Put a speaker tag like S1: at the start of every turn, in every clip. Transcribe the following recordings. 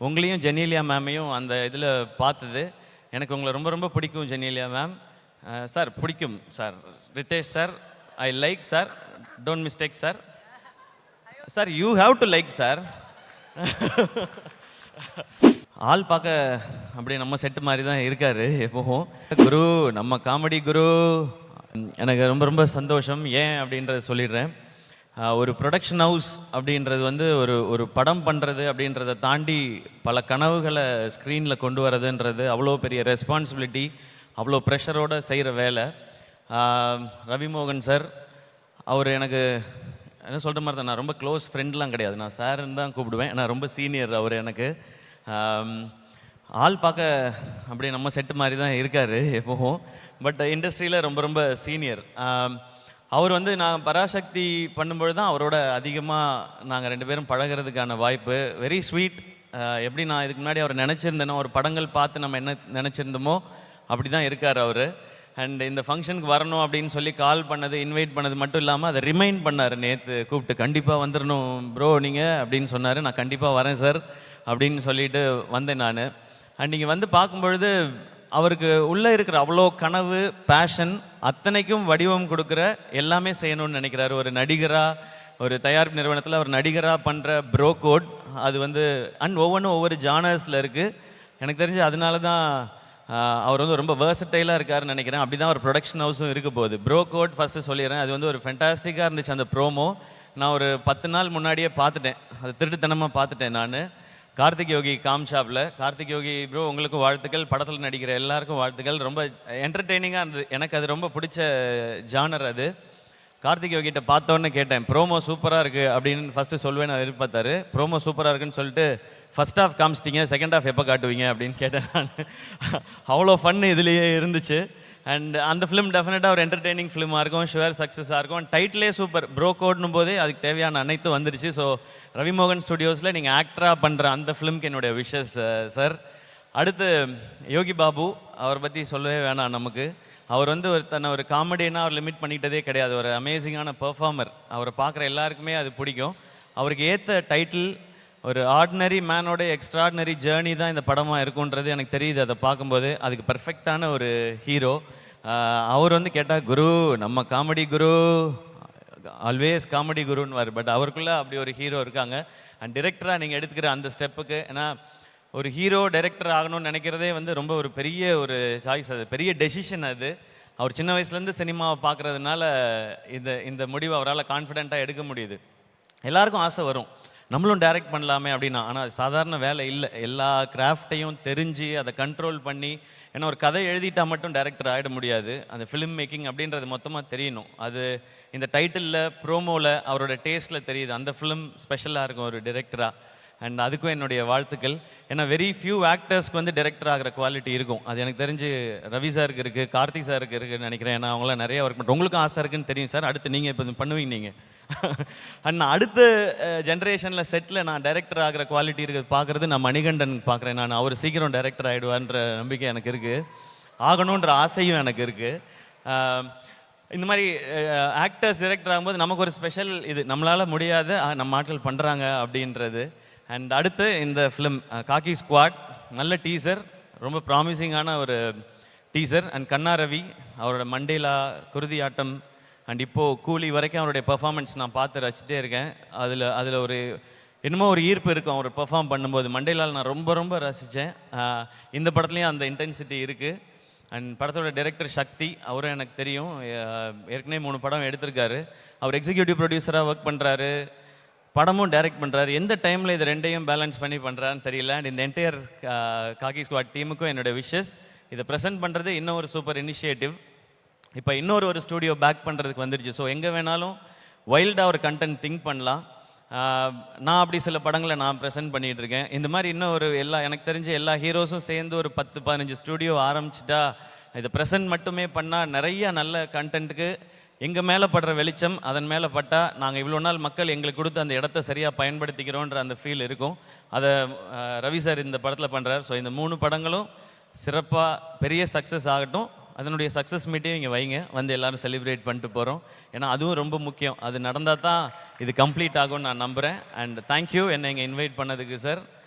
S1: உங்களையும் ஜெனீலியா மேமையும் அந்த இதில் பார்த்தது. எனக்கு உங்களை ரொம்ப ரொம்ப பிடிக்கும் ஜெனீலியா மேம். சார் பிடிக்கும் sir. Ritesh sir, I like sir, don't mistake sir. Sir you have to like sir. ஆள் பார்க்க அப்படியே நம்ம செட்டு மாதிரி தான் இருக்காரு எப்போவும். குரு, நம்ம காமெடி குரு. எனக்கு ரொம்ப ரொம்ப சந்தோஷம். ஏன் அப்படின்றத சொல்லிடுறேன். ஒரு ப்ரொடக்ஷன் ஹவுஸ் அப்படின்றது வந்து ஒரு படம் பண்ணுறது அப்படின்றத தாண்டி பல கனவுகளை ஸ்க்ரீனில் கொண்டு வரதுன்றது அவ்வளோ பெரிய ரெஸ்பான்சிபிலிட்டி, அவ்வளோ ப்ரெஷரோடு செய்கிற வேலை. ரவிமோகன் சார், அவர் எனக்கு என்ன சொல்கிற மாதிரி தான், நான் ரொம்ப க்ளோஸ் ஃப்ரெண்ட்லாம் கிடையாது, நான் சார்ன்னு தான் கூப்பிடுவேன். நான் ரொம்ப சீனியர் அவர் எனக்கு. ஆள் பார்க்க அப்படியே நம்ம செட்டு மாதிரி தான் இருக்கார் எப்போவும். பட் இண்டஸ்ட்ரியில் ரொம்ப ரொம்ப சீனியர். அவர் வந்து நான் பராசக்தி பண்ணும்பொழுது தான் அவரோட அதிகமாக நாங்கள் 2 பேரும் பழகிறதுக்கான வாய்ப்பு. Very sweet. எப்படி நான் இதுக்கு முன்னாடி அவர் நினச்சிருந்தேனோ, ஒரு படங்கள் பார்த்து நம்ம என்ன நினச்சிருந்தோமோ அப்படி தான் இருக்கார் அவர். அண்ட் இந்த ஃபங்க்ஷனுக்கு வரணும் அப்படின்னு சொல்லி கால் பண்ணது, இன்வைட் பண்ணது மட்டும் இல்லாமல் அதை ரிமைண்ட் பண்ணார். நேற்று கூப்பிட்டு கண்டிப்பாக வந்துடணும் ப்ரோ நீங்கள் அப்படின்னு சொன்னார். நான் கண்டிப்பாக வரேன் சார் அப்படின்னு சொல்லிட்டு வந்தேன் நான். அண்ட் நீங்கள் வந்து பார்க்கும்பொழுது அவருக்கு உள்ளே இருக்கிற அவ்வளோ கனவு, பேஷன் அத்தனைக்கும் வடிவம் கொடுக்குற, எல்லாமே செய்யணும்னு நினைக்கிறாரு. ஒரு நடிகராக, ஒரு தயாரிப்பு நிறுவனத்தில் அவர் நடிகராக பண்ணுற ப்ரோ கோட், அது வந்து ஒவ்வொன்றும் ஒவ்வொரு ஜானர்ஸில் இருக்குது. எனக்கு தெரிஞ்சு அதனால தான் அவர் வந்து ரொம்ப வேர்சடைலாக இருக்காருன்னு நினைக்கிறேன். அப்படி தான் ஒரு ப்ரொடக்ஷன் ஹவுஸும் இருக்க போகுது. ப்ரோ கோட் ஃபஸ்ட்டு சொல்லிடுறேன், அது வந்து ஒரு ஃபென்டாஸ்டிக்காக இருந்துச்சு அந்த ப்ரோமோ. நான் ஒரு 10 நாள் முன்னாடியே பார்த்துட்டேன், அது திருட்டுத்தனமாக பார்த்துட்டேன் நான். கார்த்திக் யோகி காம்ஷாப்பில். கார்த்திக் யோகி ப்ரோ உங்களுக்கும் வாழ்த்துக்கள், படத்தில் நடிக்கிற எல்லாருக்கும் வாழ்த்துக்கள். ரொம்ப என்டர்டெய்னிங்காக இருந்தது, எனக்கு அது ரொம்ப பிடிச்ச ஜானர் அது. கார்த்திக் யோகிட்ட பார்த்தோன்னே கேட்டேன், ப்ரோமோ சூப்பராக இருக்குது அப்படின்னு ஃபஸ்ட்டு சொல்லுவேன். நான் எதிர்பார்த்தாரு. ப்ரோமோ சூப்பராக இருக்குன்னு சொல்லிட்டு ஃபஸ்ட் ஹாஃப் காமிச்சிட்டிங்க, செகண்ட் ஹாஃப் எப்போ காட்டுவீங்க அப்படின்னு கேட்டேன் நான். அவ்வளோ ஃபன் இதுலேயே இருந்துச்சு. அண்ட் அந்த ஃபிலிம் டெஃபினட்டாக ஒரு என்டர்டெய்னிங் ஃபிலிமாக இருக்கும், ஷுவர் சக்ஸஸாக இருக்கும். டைட்டிலே சூப்பர், ப்ரோ கோட்னும் போதே அதுக்கு தேவையான அனைத்தும் வந்துருச்சு. ஸோ ரவிமோகன் ஸ்டுடியோஸில் நீங்கள் ஆக்டராக பண்ணுற அந்த ஃபிலிம்க்கு என்னுடைய விஷஸ் சார். அடுத்து யோகி பாபு, அவரை பற்றி சொல்லவே வேணாம் நமக்கு. அவர் வந்து தன்னை ஒரு காமெடினா அவர் லிமிட் பண்ணிக்கிட்டதே கிடையாது. ஒரு அமேசிங்கான பெர்ஃபார்மர். அவரை பார்க்குற எல்லாருக்குமே அது பிடிக்கும். அவருக்கு ஏற்ற டைட்டில் ஒரு ஆர்டினரி மேனோட எக்ஸ்ட்ராடினரி ஜேர்னி தான் இந்த படமாக இருக்குன்றது எனக்கு தெரியுது. அதை பார்க்கும்போது அதுக்கு பர்ஃபெக்டான ஒரு ஹீரோ. அவர் வந்து கேட்டால் குரு, நம்ம காமெடி குரு, ஆல்வேஸ் காமெடி குருன்னு. பட் அவருக்குள்ளே அப்படி ஒரு ஹீரோ இருக்காங்க. அண்ட் டிரெக்டராக நீங்கள் எடுத்துக்கிற அந்த ஸ்டெப்புக்கு, ஏன்னா ஒரு ஹீரோ டைரக்டர் ஆகணும்னு நினைக்கிறதே வந்து ரொம்ப ஒரு பெரிய ஒரு சாய்ஸ், அது பெரிய டெசிஷன் அது. அவர் சின்ன வயசுலேருந்து சினிமாவை பார்க்குறதுனால இந்த முடிவை அவரால் கான்ஃபிடென்ட்டாக எடுக்க முடியுது. எல்லாருக்கும் ஆசை வரும், நம்மளும் டைரக்ட் பண்ணலாமே அப்படின்னா. ஆனால் அது சாதாரண வேலை இல்லை. எல்லா கிராஃப்டையும் தெரிஞ்சு அதை கண்ட்ரோல் பண்ணி, ஏன்னா ஒரு கதை எழுதிட்டா மட்டும் டைரக்டர் ஆகிட முடியாது. அந்த ஃபிலிம் மேக்கிங் அப்படின்றது மொத்தமாக தெரியணும். அது இந்த டைட்டிலில், ப்ரோமோவில், அவரோட டேஸ்ட்டில் தெரியுது. அந்த ஃபிலிம் ஸ்பெஷலாக இருக்கும் ஒரு டைரக்டராக. அண்ட் அதுக்கும் என்னுடைய வாழ்த்துக்கள். ஏன்னா வெரி ஃபியூ ஆக்டர்ஸ்க்கு வந்து டைரக்டர் ஆகிற குவாலிட்டி இருக்கும். அது எனக்கு தெரிஞ்சு ரவி சாருக்கு இருக்குது, கார்த்திக் சாருக்கு இருக்குதுன்னு நினைக்கிறேன். ஏன்னா அவங்களாம் நிறைய ஒர்க் பண்ணுறோம். உங்களுக்கும் ஆசை இருக்குன்னு தெரியும் சார். அடுத்து நீங்கள் இப்போ பண்ணுவீங்க நீங்கள். அண்ட் அடுத்த ஜென்ரேஷனில் செட்டில் நான் டைரக்டர் ஆகிற குவாலிட்டி இருக்குது பார்க்குறது நான் மணிகண்டன் பார்க்குறேன். நான் அவர் சீக்கிரம் டைரக்டர் ஆகிடுவான்ற நம்பிக்கை எனக்கு இருக்குது, ஆகணுன்ற ஆசையும் எனக்கு இருக்குது. இந்த மாதிரி ஆக்டர்ஸ் டைரக்டர் ஆகும்போது நமக்கு ஒரு ஸ்பெஷல் இது, நம்மளால் முடியாத நம்ம ஆட்கள் பண்ணுறாங்க அப்படின்றது. அண்ட் அடுத்து இந்த ஃபிலிம் காக்கி ஸ்குவாட், நல்ல டீசர், ரொம்ப ப்ராமிசிங்கான ஒரு டீசர். அண்ட் கண்ணா ரவி, அவரோட மண்டேலா, குருதி ஆட்டம், அண்ட் இப்போது கூலி வரைக்கும் அவருடைய பெர்ஃபார்மன்ஸ் நான் பார்த்து ரசிச்சிட்டே இருக்கேன். அதில் ஒரு என்னமோ ஒரு ஈர்ப்பு இருக்கும் அவர் பெர்ஃபார்ம் பண்ணும்போது. மண்டேலால் நான் ரொம்ப ரொம்ப ரசித்தேன். இந்த படத்துலேயும் அந்த இன்டென்சிட்டி இருக்குது. அண்ட் படத்தோட டைரக்டர் சக்தி, அவரும் எனக்கு தெரியும், ஏற்கனவே 3 படம் எடுத்திருக்காரு. அவர் எக்ஸிக்யூட்டிவ் ப்ரொடியூசராக ஒர்க் பண்ணுறாரு, படமும் டைரக்ட் பண்ணுறாரு. எந்த டைமில் இது 2ஐயும் பேலன்ஸ் பண்ணி பண்ணுறான்னு தெரியல. அண்ட் இந்த என்டையர் காக்கி ஸ்குவாட் டீமுக்கும் என்னோடய விஷஸ். இதை ப்ரெசென்ட் பண்ணுறது இன்னும் ஒரு சூப்பர் இனிஷியேட்டிவ். இப்போ இன்னொரு ஸ்டூடியோ பேக் பண்ணுறதுக்கு வந்துருச்சு. ஸோ எங்கே வேணாலும் வைல்டாக ஒரு கண்டென்ட் திங்க் பண்ணலாம். நான் அப்படி சில படங்களை நான் ப்ரெசென்ட் பண்ணிகிட்டு இருக்கேன். இந்த மாதிரி இன்னும் எனக்கு தெரிஞ்ச எல்லா ஹீரோஸும் சேர்ந்து ஒரு 10-15 ஸ்டூடியோ ஆரம்பிச்சிட்டா, இதை ப்ரெசென்ட் மட்டுமே பண்ணால் நிறைய நல்ல கண்டென்ட்டுக்கு எங்கள் மேலே படுற வெளிச்சம் அதன் மேலே பட்டால், நாங்கள் இவ்வளோ நாள் மக்கள் எங்களுக்கு கொடுத்து அந்த இடத்த சரியாக பயன்படுத்திக்கிறோன்ற அந்த ஃபீல் இருக்கும். அதை ரவி சார் இந்த படத்தில் பண்ணுறார். ஸோ இந்த 3 படங்களும் சிறப்பாக பெரிய சக்ஸஸ் ஆகட்டும். அதனுடைய சக்ஸஸ் மீட்டையும் இங்கே வைங்க, வந்து எல்லோரும் செலிப்ரேட் பண்ணிட்டு போகிறோம். ஏன்னா அதுவும் ரொம்ப முக்கியம். அது நடந்தால் தான் இது கம்ப்ளீட் ஆகும்னு நான் நம்புகிறேன். அண்ட் தேங்க்யூ என்னை இங்கே இன்வைட் பண்ணதுக்கு சார்.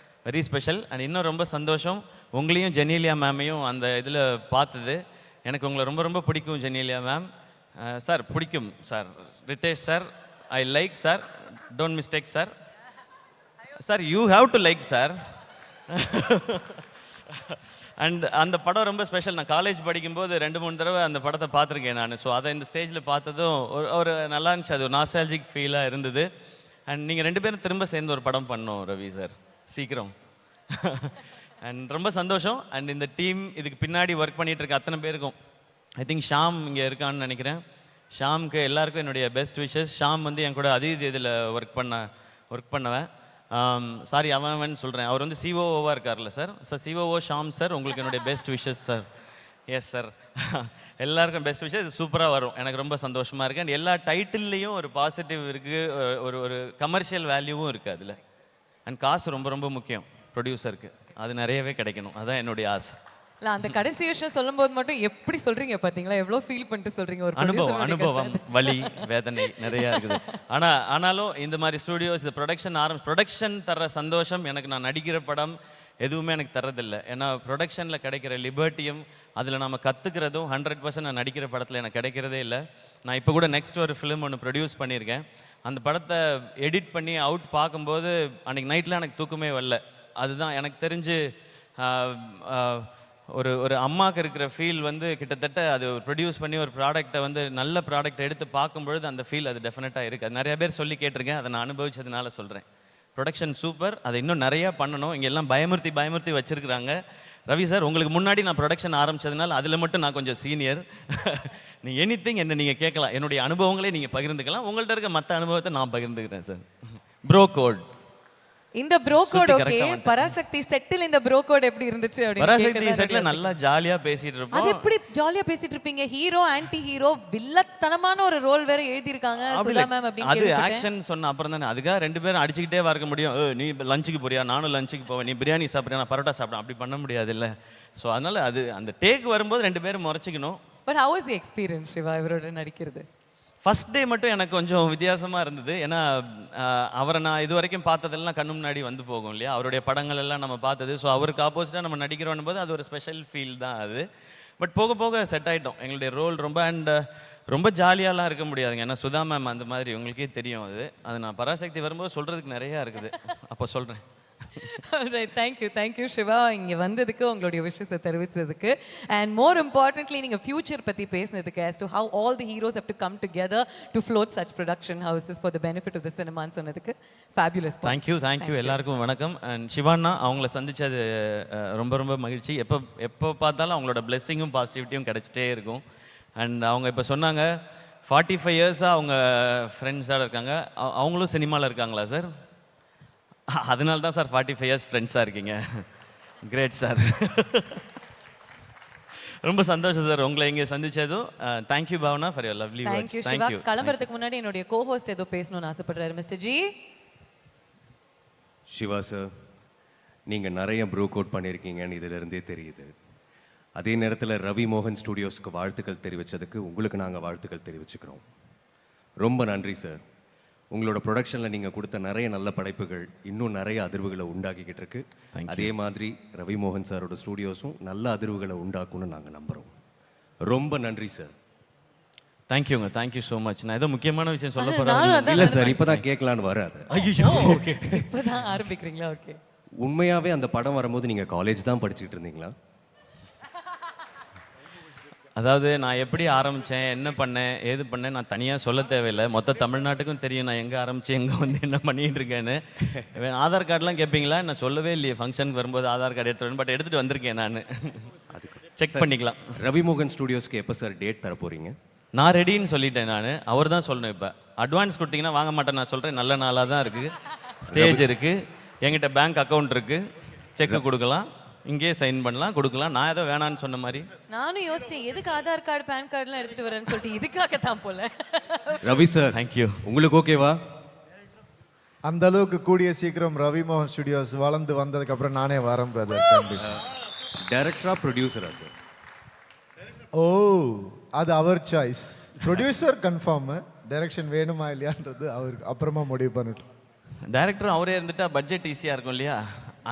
S1: Very special. அண்ட் இன்னும் ரொம்ப சந்தோஷம் உங்களையும் ஜெனீலியா மேமையும் அந்த இதில் பார்த்தது. எனக்கு உங்களை ரொம்ப ரொம்ப பிடிக்கும் ஜெனீலியா மேம். சார் பிடிக்கும் sir. Ritesh sir, I like sir, don't mistake sir. Sir you have to like sir. And அந்த படம் ரொம்ப ஸ்பெஷல். நான் காலேஜ் படிக்கும்போது 2-3 தடவை அந்த படத்தை பார்த்துருக்கேன் நான். ஸோ அதை இந்த ஸ்டேஜில் பார்த்ததும் ஒரு நல்லா இருந்துச்சு. அது ஒரு நாஸ்டாலஜிக் ஃபீலாக இருந்தது. அண்ட் நீங்கள் 2 பேரும் திரும்ப சேர்ந்து ஒரு படம் பண்ணோம் ரவி சார் சீக்கிரம். அண்ட் ரொம்ப சந்தோஷம். அண்ட் இந்த டீம் இதுக்கு பின்னாடி ஒர்க் பண்ணிகிட்டு இருக்க அத்தனை பேருக்கும், ஐ திங்க் ஷாம் இங்கே இருக்கான்னு நினைக்கிறேன். ஷாமுக்கு எல்லாருக்கும் என்னுடைய பெஸ்ட் விஷஸ். ஷாம் வந்து என் கூட அதீத் இதில் ஒர்க் பண்ணவன். சாரி அவன் சொல்கிறேன். அவர் வந்து சிஓஓவாக இருக்கார்ல sir. Sir COO Sham sir, உங்களுக்கு என்னுடைய best wishes sir. Yes sir. எல்லாருக்கும் பெஸ்ட் விஷயம். இது சூப்பராக வரும். எனக்கு ரொம்ப சந்தோஷமாக இருக்குது. அண்ட் எல்லா டைட்டில்லையும் ஒரு பாசிட்டிவ் இருக்குது, ஒரு கமர்ஷியல் வேல்யூவும் இருக்குது அதில். அண்ட் காசு ரொம்ப ரொம்ப முக்கியம் ப்ரொடியூசருக்கு. அது நிறையவே கிடைக்கணும். அதான் என்னுடைய ஆசை.
S2: இல்ல அந்த கடைசி விஷயம் சொல்லும்போது மட்டும் எப்படி சொல்றீங்க பாத்தீங்களா? எவ்வளவு ஃபீல் பண்ணிட்டு சொல்றீங்க. ஒரு
S1: அனுபவம் வலி வேதனை நிறைய இருக்குது. ஆனாலும் இந்த மாதிரி ஸ்டுடியோஸ், இந்த ப்ரொடக்ஷன் தர்ற சந்தோஷம் எனக்கு நான் நடிக்கிற படம் எதுவுமே எனக்கு தரதில்லை. ஏன்னா ப்ரொடக்ஷனில் கிடைக்கிற லிபர்ட்டியும் அதில் நம்ம கற்றுக்கிறதும் 100% நான் நடிக்கிற படத்தில் எனக்கு கிடைக்கிறதே இல்லை. நான் இப்போ கூட நெக்ஸ்ட் ஒரு ஃபிலிம் ஒன்று ப்ரொடியூஸ் பண்ணியிருக்கேன். அந்த படத்தை எடிட் பண்ணி அவுட் பார்க்கும்போது அன்றைக்கி நைட்டில் எனக்கு தூக்கமே வரல. அதுதான் எனக்கு தெரிஞ்சு ஒரு அம்மாவுக்கு இருக்கிற ஃபீல் வந்து கிட்டத்தட்ட அது ப்ரொடியூஸ் பண்ணி ஒரு ப்ராடக்டை வந்து நல்ல ப்ராடக்டை எடுத்து பார்க்கும்பொழுது அந்த ஃபீல் அது டெஃபினட்டாக இருக்குது. அது நிறைய பேர் சொல்லி கேட்டிருக்கேன். அதை நான் அனுபவிச்சதுனால சொல்கிறேன். Production super. அதை இன்னும் நிறையா பண்ணணும். இங்கே எல்லாம் பயமுறுத்தி வச்சுருக்குறாங்க. ரவி சார், உங்களுக்கு முன்னாடி நான் ப்ரொடக்ஷன் ஆரம்பித்ததுனால அதில் மட்டும் நான் கொஞ்சம் சீனியர். நீ எனிதிங் என்ன நீங்கள் கேட்கலாம். என்னுடைய அனுபவங்களே நீங்கள் பகிர்ந்துக்கலாம். உங்கள்கிட்ட இருக்க மற்ற அனுபவத்தை நான் பகிர்ந்துக்கிறேன் சார். ப்ரோ கோட்,
S2: இந்த ப்ரோ கோட் ஓகே. பராசக்தி செட்டில் இந்த ப்ரோ கோட் எப்படி இருந்துச்சு அப்படி?
S1: பராசக்தி செட்ல நல்லா ஜாலியா பேசிட்டு இருப்போம்.
S2: அது எப்படி ஜாலியா பேசிட்டு இருப்பீங்க? ஹீரோ ஆன்டி ஹீரோ வில்லத்தனமான ஒரு ரோல் வேற எழுதி இருக்காங்க சுதா மேம் அப்படி.
S1: அது ஆக்ஷன் சொன்ன அப்புறம் தானே. அதுக்காக 2 பேரும் அடிச்சுக்கிட்டே இருக்க முடியும். நீ லஞ்சுக்கு போறியா, நானும் லஞ்சுக்கு போவேன், நீ பிரியாணி சாப்பிட்றியா, நான் பரோட்டா சாப்பிட்றேன், அப்படி பண்ண முடியாது இல்லை. ஸோ அதனால அது அந்த டேக் வரும்போது 2 பேரும் முறைச்சிக்கணும்.
S2: But how was the experience Siva இவரோட நடிக்கிறது?
S1: ஃபர்ஸ்ட் டே மட்டும் எனக்கு கொஞ்சம் வித்தியாசமாக இருந்தது. ஏன்னா அவரை நான் இது வரைக்கும் பார்த்ததெல்லாம் கண்ணு முன்னாடி வந்து போகும் இல்லையா, அவருடைய படங்கள் எல்லாம் நம்ம பார்த்தது. ஸோ அவருக்கு ஆப்போசிட்டாக நம்ம நடிக்கிறோம் போது அது ஒரு ஸ்பெஷல் ஃபீல் தான் அது. பட் போக போக செட் ஆகிட்டோம். எங்களுடைய ரோல் ரொம்ப ஜாலியாலாம் இருக்க முடியாதுங்க. ஏன்னா சுதா மேம் அந்த மாதிரி உங்களுக்கே தெரியும். அது நான் பராசக்தி வரும்போது சொல்கிறதுக்கு நிறையா இருக்குது. அப்போ சொல்கிறேன்.
S2: தேங்க்யூ சிவா இங்கே வந்ததுக்கு, உங்களுடைய விஷயத்தை தெரிவித்ததுக்கு. அண்ட் மோர் இம்பார்ட்டன்ட்லி நீங்கள் ஃபியூச்சர் பற்றி பேசினதுக்கு, as to how all the heroes have to come together to float such production houses for the benefit of the cinema சொன்னதுக்கு fabulous.
S1: தேங்க்யூ எல்லாருக்கும் வணக்கம். அண்ட் சிவானா அவங்கள சந்திச்சது ரொம்ப ரொம்ப மகிழ்ச்சி. எப்போ பார்த்தாலும் அவங்களோட பிளெஸ்ஸிங்கும் பாசிட்டிவிட்டியும் கிடைச்சிட்டே இருக்கும். அண்ட் அவங்க இப்போ சொன்னாங்க 45 இயர்ஸாக அவங்க ஃப்ரெண்ட்ஸாக இருக்காங்க. அவங்களும் சினிமாவில் இருக்காங்களா சார்? அதனால தான் சார் 45 இயர்ஸ் ஃப்ரெண்ட்ஸாக இருக்கீங்க. Great sir. ரொம்ப சந்தோஷம் சார் உங்களை இங்கே சந்திச்சதும். Thank you Bhavana for your lovely words. Thank you.
S2: கிளம்புறதுக்கு முன்னாடி என்னுடைய கோஹோஸ்ட் ஏதோ பேசணும்னு ஆசைப்படுறாரு மிஸ்டர் ஜி.
S3: சிவா சார், நீங்கள் நிறைய ப்ரூ கோட் பண்ணியிருக்கீங்கன்னு இதிலிருந்தே தெரியுது. அதே நேரத்தில் ரவி மோகன் ஸ்டுடியோஸ்க்கு வாழ்த்துக்கள் தெரிவித்ததுக்கு உங்களுக்கு நாங்கள் வாழ்த்துக்கள் தெரிவிச்சுக்கிறோம். ரொம்ப நன்றி சார். உங்களோட ப்ரொடக்ஷனில் நீங்கள் கொடுத்த நிறைய நல்ல படைப்புகள் இன்னும் நிறைய அதிர்வுகளை உண்டாக்கிக்கிட்டு இருக்கு. அதே மாதிரி ரவி மோகன் சாரோட ஸ்டூடியோஸும் நல்ல அதிர்வுகளை உண்டாக்கும்னு நாங்கள் நம்புகிறோம். ரொம்ப நன்றி சார்.
S1: தேங்க்யூங்க. Thank you so much. நான் ஏதோ முக்கியமான விஷயம் சொல்ல போகிறேன்.
S3: இல்லை சார், இப்போ தான் கேட்கலான்னு வராது.
S1: ஐயோ, ஓகே,
S2: இப்போ தான் ஆரம்பிக்கிறீங்களா? ஓகே.
S3: உண்மையாகவே அந்த படம் வரும்போது நீங்கள் காலேஜ் தான் படிச்சுக்கிட்டு இருந்தீங்களா?
S1: அதாவது நான் எப்படி ஆரம்பித்தேன், என்ன பண்ணேன், ஏது பண்ணேன் நான் தனியாக சொல்ல தேவையில்லை. மொத்த தமிழ்நாட்டுக்கும் தெரியும் நான் எங்கே ஆரம்பித்து எங்கே வந்து என்ன பண்ணிகிட்டு இருக்கேன்னு. ஆதார் கார்டெலாம் கேட்பீங்களா? நான் சொல்லவே இல்லையே. ஃபங்க்ஷனுக்கு வரும்போது ஆதார் கார்டு எடுத்துகிட்டு பட் எடுத்துகிட்டு வந்திருக்கேன் நான். செக் பண்ணிக்கலாம்.
S3: ரவி மோகன் ஸ்டுடியோஸ்க்கு எப்போ சார் டேட் தர போகிறீங்க?
S1: நான் ரெடின்னு சொல்லிட்டேன். நான் அவர் தான் சொல்லணும். இப்போ அட்வான்ஸ் கொடுத்தீங்கன்னா வாங்க மாட்டேன். நான் சொல்கிறேன், நல்ல நாளாக தான் இருக்குது. ஸ்டேஜ் இருக்குது, என்கிட்ட பேங்க் அக்கௌண்ட் இருக்குது, செக்கு கொடுக்கலாம், இங்கே சைன் பண்ணலாம், கொடுக்கலாம். நான் ஏதோ வேணான்னு சொன்ன மாதிரி
S2: நானும் யோசிச்சேன், எதுக்கு ஆதார் கார்டு பேன் கார்டுலாம் எடுத்துட்டு வரேன்னு சொல்லிட்டு இதுக்காக தான் போல.
S3: Ravi sir,
S1: thank you.
S3: உங்களுக்கு ஓகேவா?
S4: அந்த அளவுக்கு கூடிய சீக்கிரம் ரவி மோகன் ஸ்டுடியோஸ் வளர்ந்து வந்ததுக்கு அப்புறம் நானே வரேன் பிரதர்.
S3: டைரக்டரா ப்ரொடியூசரா சார்?
S4: ஓ, அது அவர் சாய்ஸ். ப்ரொடியூசர் கன்ஃபார்ம், டைரக்ஷன் வேணுமா இல்லையான்றது அவருக்கு அப்புறமா முடிவு பண்ணிட்டோம்.
S1: டைரக்டர் அவரே இருந்துட்டா பட்ஜெட் ஈஸியாக இருக்கும் இல்லையா?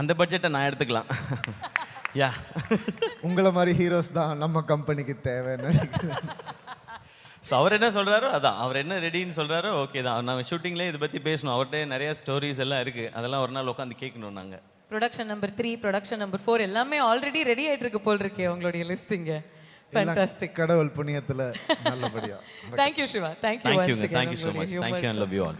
S1: அந்த பட்ஜெட்டை நான் எடுத்துக்கலாம். யா.
S4: உங்களை மாதிரி ஹீரோஸ் தான் நம்ம கம்பெனிக்கு தேவைன்னு நினைக்கிறேன்.
S1: ஸோ அவர் என்ன சொல்கிறாரோ அதான், அவர் என்ன ரெடின்னு சொல்கிறாரோ ஓகே தான். நம்ம ஷூட்டிங்லேயே இதை பற்றி பேசணும், அவர்கிட்ட நிறைய ஸ்டோரிஸ் எல்லாம் இருக்குது, அதெல்லாம் ஒரு நாள் உட்காந்து கேட்கணும் நாங்கள்.
S2: ப்ரொடக்ஷன் நம்பர் 3, ப்ரொடக்ஷன் நம்பர் 4 எல்லாமே ஆல்ரெடி ரெடி ஆயிட்டு இருக்கு போல் இருக்கே உங்களுடைய லிஸ்டிங்க. ஃபேண்டாஸ்டிக்.
S4: கடவுள் புண்ணியத்துல நல்லபடியா.
S2: Thank you Shiva. Thank you once again.
S1: Thank you so much. Thank you and love you all.